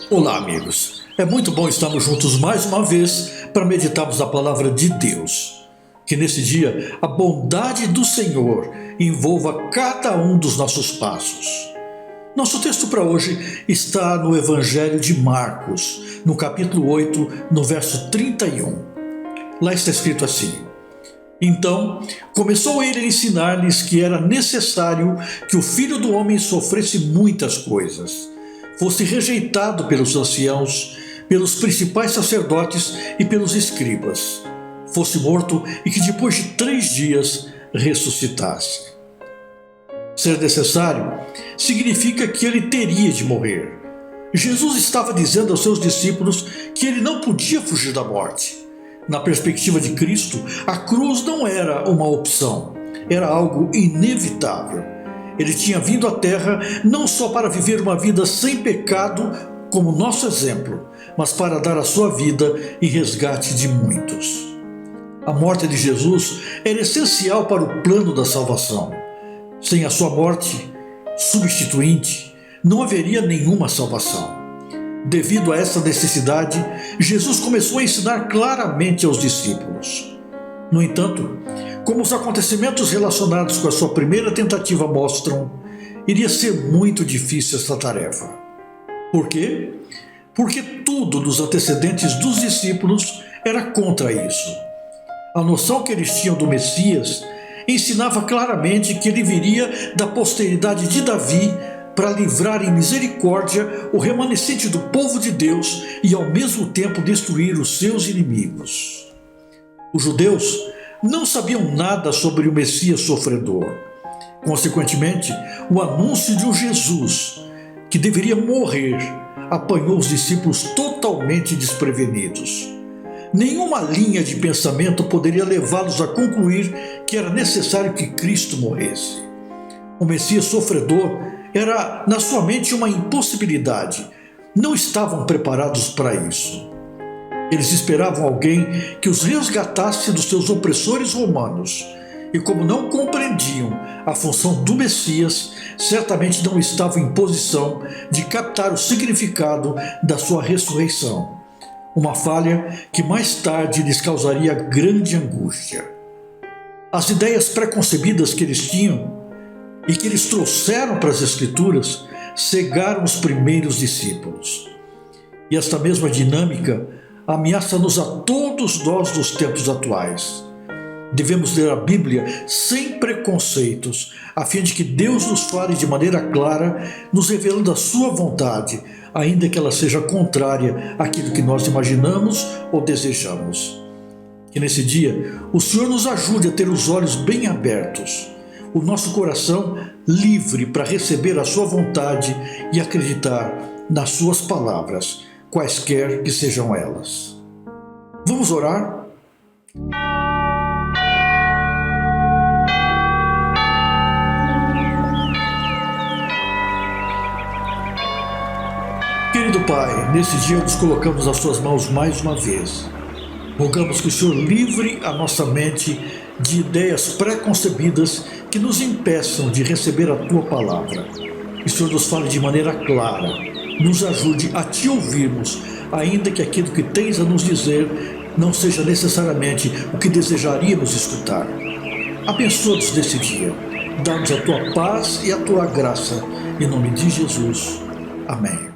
Olá, amigos. É muito bom estarmos juntos mais uma vez para meditarmos a palavra de Deus. Que nesse dia a bondade do Senhor envolva cada um dos nossos passos. Nosso texto para hoje está no Evangelho de Marcos, no capítulo 8, no verso 31. Lá está escrito assim: Então começou ele a ensinar-lhes que era necessário que o Filho do Homem sofresse muitas coisas, fosse rejeitado pelos anciãos, pelos principais sacerdotes e pelos escribas, fosse morto e que depois de 3 dias ressuscitasse. Ser necessário significa que ele teria de morrer. Jesus estava dizendo aos seus discípulos que ele não podia fugir da morte. Na perspectiva de Cristo, a cruz não era uma opção, era algo inevitável. Ele tinha vindo à Terra não só para viver uma vida sem pecado, como nosso exemplo, mas para dar a sua vida em resgate de muitos. A morte de Jesus era essencial para o plano da salvação. Sem a sua morte substituinte, não haveria nenhuma salvação. Devido a essa necessidade, Jesus começou a ensinar claramente aos discípulos. No entanto, como os acontecimentos relacionados com a sua primeira tentativa mostram, iria ser muito difícil esta tarefa. Por quê? Porque tudo nos antecedentes dos discípulos era contra isso. A noção que eles tinham do Messias ensinava claramente que ele viria da posteridade de Davi para livrar em misericórdia o remanescente do povo de Deus e ao mesmo tempo destruir os seus inimigos. Os judeus não sabiam nada sobre o Messias sofredor. Consequentemente, o anúncio de um Jesus que deveria morrer apanhou os discípulos totalmente desprevenidos. Nenhuma linha de pensamento poderia levá-los a concluir que era necessário que Cristo morresse. O Messias sofredor era na sua mente uma impossibilidade. Não estavam preparados para isso. Eles esperavam alguém que os resgatasse dos seus opressores romanos. E como não compreendiam a função do Messias, certamente não estavam em posição de captar o significado da sua ressurreição. Uma falha que mais tarde lhes causaria grande angústia. As ideias preconcebidas que eles tinham e que eles trouxeram para as Escrituras cegaram os primeiros discípulos. E esta mesma dinâmica ameaça-nos a todos nós nos tempos atuais. Devemos ler a Bíblia sem preconceitos, a fim de que Deus nos fale de maneira clara, nos revelando a sua vontade, ainda que ela seja contrária àquilo que nós imaginamos ou desejamos. Que nesse dia o Senhor nos ajude a ter os olhos bem abertos, o nosso coração livre para receber a sua vontade e acreditar nas suas palavras, quaisquer que sejam elas. Vamos orar? Querido Pai, nesse dia nos colocamos nas suas mãos mais uma vez. Rogamos que o Senhor livre a nossa mente de ideias preconcebidas que nos impeçam de receber a Tua palavra. Que o Senhor nos fale de maneira clara, nos ajude a Te ouvirmos, ainda que aquilo que tens a nos dizer não seja necessariamente o que desejaríamos escutar. Abençoa-nos nesse dia, dá-nos a Tua paz e a Tua graça, em nome de Jesus. Amém.